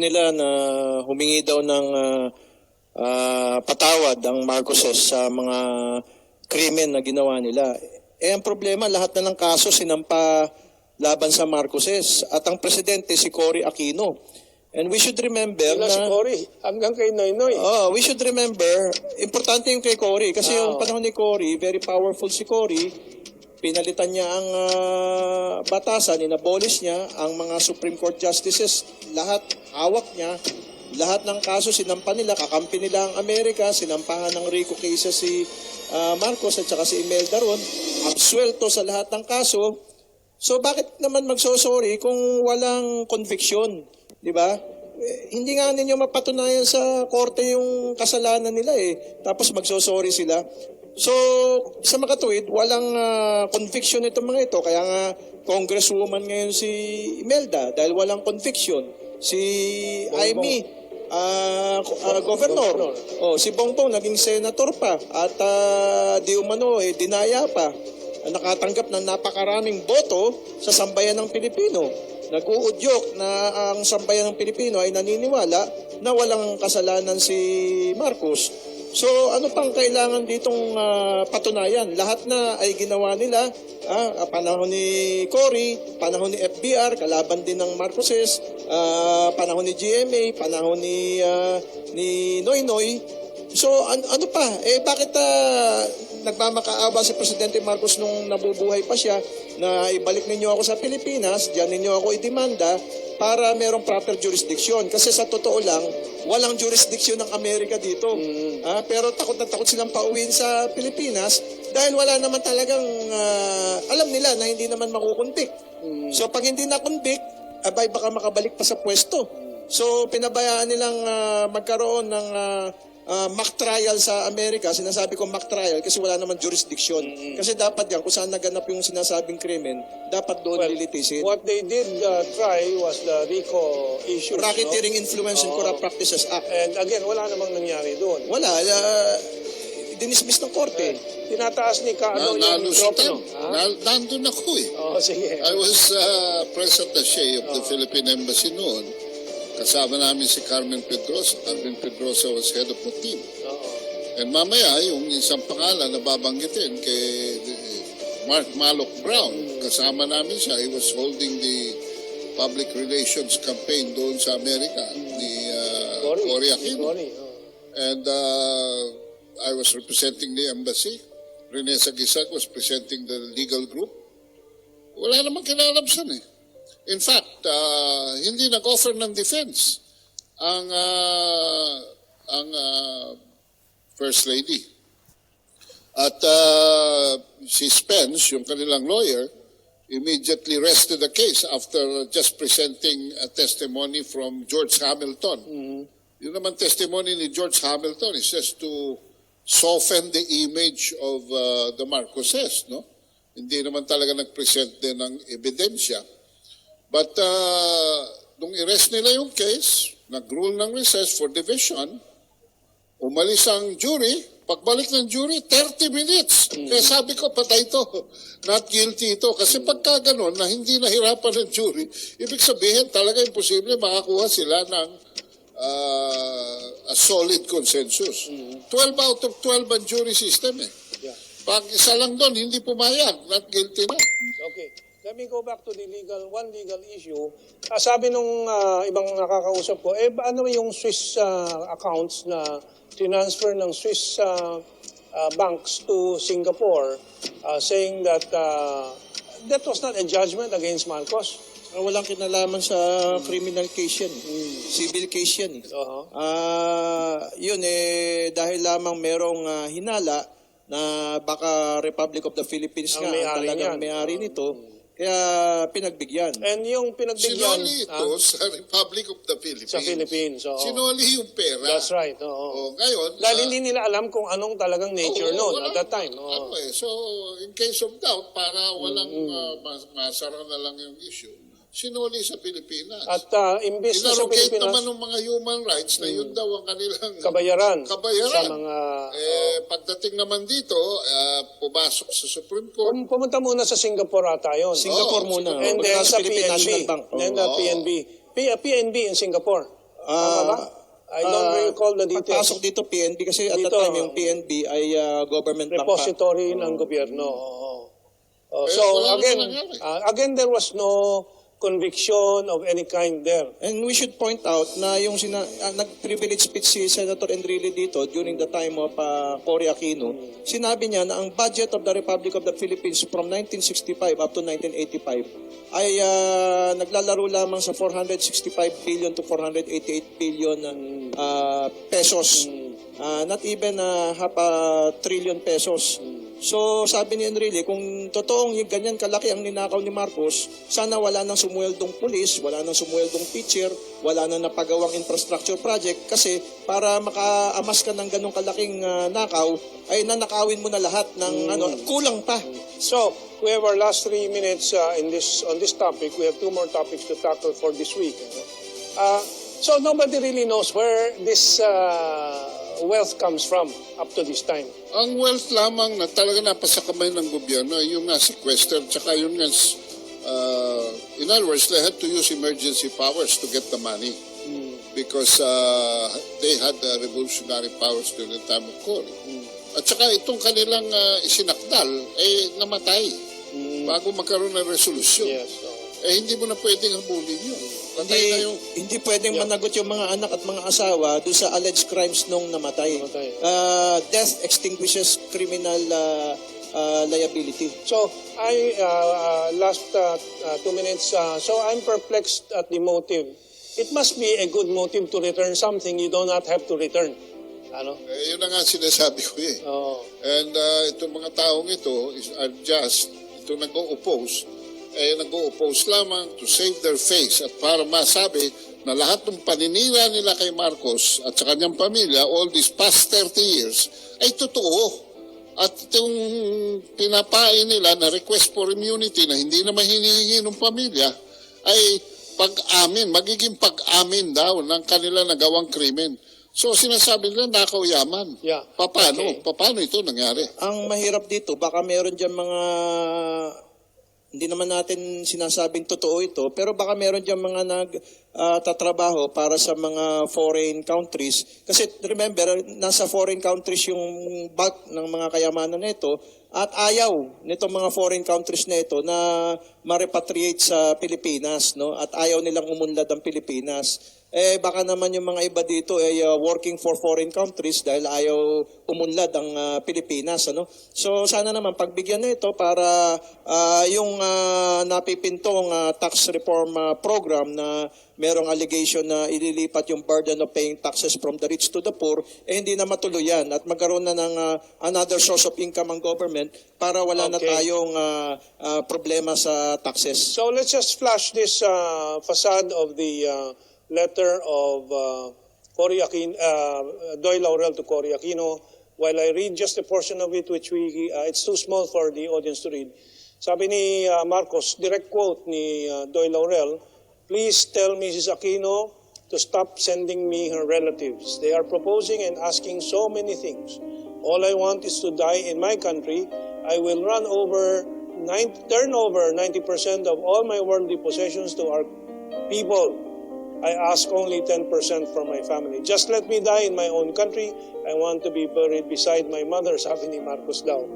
nila na humingi daw ng patawad ang Marcoses sa mga krimen na ginawa nila. Ang problema, lahat na ng kaso sinampa laban sa Marcoses at ang presidente si Cory Aquino. And we should remember na si Cory, hanggang kay Noynoy. We should remember, importante yung kay Cory kasi yung panahon ni Cory, very powerful si Cory. Pinalitan niya ang batasan, inabolish niya ang mga Supreme Court justices, lahat hawak niya. Lahat ng kaso sinampa nila, kakampi nila ang Amerika, sinampahan ng RICO cases si Marcos at saka si Imelda ron, absuelto sa lahat ng kaso. So bakit naman magsosorry kung walang conviction, di ba? Hindi nga ninyo mapatunayan sa korte yung kasalanan nila tapos magsosorry sila. So sa makatuwid, walang conviction itong mga ito, kaya nga congresswoman ngayon si Imelda dahil walang conviction. Si Amy, governor. Si Bongbong naging senator pa at di umano dinaya pa. Nakatanggap ng napakaraming boto sa sambayanang Pilipino. Nag-uudyok na ang sambayanang Pilipino ay naniniwala na walang kasalanan si Marcos. So ano pang kailangan ditong patunayan? Lahat na ay ginawa nila. Panahon ni Cory, panahon ni FBR, kalaban din ng Marcoses, panahon ni GMA, panahon ni Noynoy. So ano pa? Bakit nagmamakaawa si Presidente Marcos nung nabubuhay pa siya na ibalik ninyo ako sa Pilipinas, diyan ninyo ako idemanda para merong proper jurisdiction. Kasi sa totoo lang, walang jurisdiction ng Amerika dito. Pero takot na takot silang pauwiin sa Pilipinas dahil wala naman talagang, alam nila na hindi naman makukuntik. So pag hindi nakuntik, abay baka makabalik pa sa pwesto. So pinabayaan nilang magkaroon ng mock trial sa Amerika. Sinasabi ko mock trial kasi wala naman jurisdiction. Kasi dapat yan, kung saan naganap yung sinasabing krimen, dapat doon lilitisin. What they did try was the RICO issue. Racketeering, Influence and Corrupt Practices Act. And again, wala namang nangyari doon. Wala. Dinismiss ng korte. Tinataas ni Kaano yung mikropono. Nandun ako sige. I was present attaché of the Philippine Embassy noon. Kasama namin si Carmen Pedrosa. Carmen Pedrosa was head of the team. And mamaya, yung isang pangalan na babanggitin kay Mark Malloch Brown, kasama namin siya. He was holding the public relations campaign doon sa Amerika, ni Cory Aquino. And I was representing the embassy. Rene Sagisag was presenting the legal group. Wala namang kinalabsan In fact, hindi nag-offer ng defense ang First Lady. At si Spence, yung kanilang lawyer, immediately rested the case after just presenting a testimony from George Hamilton. Yun naman testimony ni George Hamilton is just to soften the image of the Marcoses, no? Hindi naman talaga nag-present din ng ebidensya. But nung i-rest nila yung case, nag-rule ng recess for division, umalis ang jury, pagbalik ng jury, 30 minutes. Kaya sabi ko, patay to. Not guilty ito. Kasi pagka ganun, na hindi nahirapan ng jury, ibig sabihin talaga imposible makakuha sila ng a solid consensus. 12 out of 12 ang jury system Pag isa lang doon, hindi pumayag, not guilty na. Okay. Let me go back to the one legal issue. Sabi nung ibang nakakausap ko, ano yung Swiss accounts na transfer ng Swiss banks to Singapore saying that that was not a judgment against Marcos? Walang kinalaman sa criminal case yan. Civil case yan. Yun dahil lamang merong hinala na baka Republic of the Philippines nga talagang may-ari nito. Kaya pinagbigyan. And yung pinagbigyan... Sinoli ito sa Republic of the Philippines. Sa Philippines, Sinoli yung pera. That's right, ngayon... Dahil hindi nila alam kung anong talagang nature noon at that time. So, in case of doubt, para walang masara na lang yung issue, sinuli sa Pilipinas. At imbes na sa Inarrogate Pilipinas... naman ng mga human rights na yun daw ang kanilang... Kabayaran. Sa mga... pagdating naman dito, pumasok sa Supreme Court. Pumunta muna sa Singapore ata yun. Singapore muna. And then sa Philippine PNB. National Bank. Then PNB. PNB in Singapore. Tama ba? I don't recall the details. Pagpasok dito PNB kasi at Dito, that time yung PNB ay government bank pa. Repository ng gobyerno. So wala again, naman nangyari. again there was no conviction of any kind there. And we should point out na yung nag-privilege speech si Senator Enrile dito during the time of Cory Aquino, sinabi niya na ang budget of the Republic of the Philippines from 1965 up to 1985 ay naglalaro lamang sa 465 billion to 488 billion pesos. Not even half a trillion pesos. So sabi ni Enrile, kung totoong yung ganyan kalaki ang ninakaw ni Marcos, sana wala nang sumuweldong pulis, wala nang sumuweldong teacher, wala nang napagawang infrastructure project kasi para makaamas ka ng ganong kalaking nakaw, ay nanakawin mo na lahat ng kulang pa. So we have our last 3 minutes on this topic. We have 2 more topics to tackle for this week. So nobody really knows where this wealth comes from up to this time. Ang wealth lamang na talaga napasa kamay ng gobyerno ay yung sequester, tsaka yung in other words, they had to use emergency powers to get the money because they had revolutionary powers during the time of Cory. At saka itong kanilang isinakdal ay namatay bago magkaroon ng resolusyon. Yes. Hindi mo na pwedeng habulin yun. Patay na yung... Hindi pwedeng managot yung mga anak at mga asawa doon sa alleged crimes nung namatay. Death extinguishes criminal liability. So last 2 minutes. So I'm perplexed at the motive. It must be a good motive to return something you do not have to return. Ano? Yun na nga sinasabi ko eh. And itong mga taong ito are just, itong nag-o-oppose, nag-o-oppose lamang to save their face at para masabi na lahat ng paninira nila kay Marcos at sa kanyang pamilya all these past 30 years ay totoo. At itong pinapain nila na request for immunity na hindi na hinihingi ng pamilya ay pag-amin, magiging pag-amin daw ng kanila nagawang krimen. So sinasabi nila nakaw yaman. Yeah. Paano? Okay. Paano ito nangyari? Ang mahirap dito, baka meron dyan mga, hindi naman natin sinasabing totoo ito, pero baka meron dyan mga tatrabaho para sa mga foreign countries. Kasi remember, nasa foreign countries yung bulk ng mga kayamanan nito at ayaw nitong mga foreign countries na ito na ma-repatriate sa Pilipinas, no? At ayaw nilang umunlad ang Pilipinas. Baka naman yung mga iba dito ay working for foreign countries dahil ayaw umunlad ang Pilipinas, ano? So sana naman pagbigyan na ito para yung napipintong tax reform program na merong allegation na ililipat yung burden of paying taxes from the rich to the poor, hindi na matuluyan at magkaroon na ng another source of income ang government para wala na tayong problema sa taxes. So let's just flash this facade of the letter of Doy Laurel to Cory Aquino. While I read just a portion of it, which it's too small for the audience to read. Sabi ni Marcos, direct quote ni Doy Laurel, "Please tell Mrs. Aquino to stop sending me her relatives. They are proposing and asking so many things. All I want is to die in my country. I will turn over 90% of all my worldly possessions to our people. I ask only 10% from my family. Just let me die in my own country. I want to be buried beside my mother," sabi ni Marcos daw.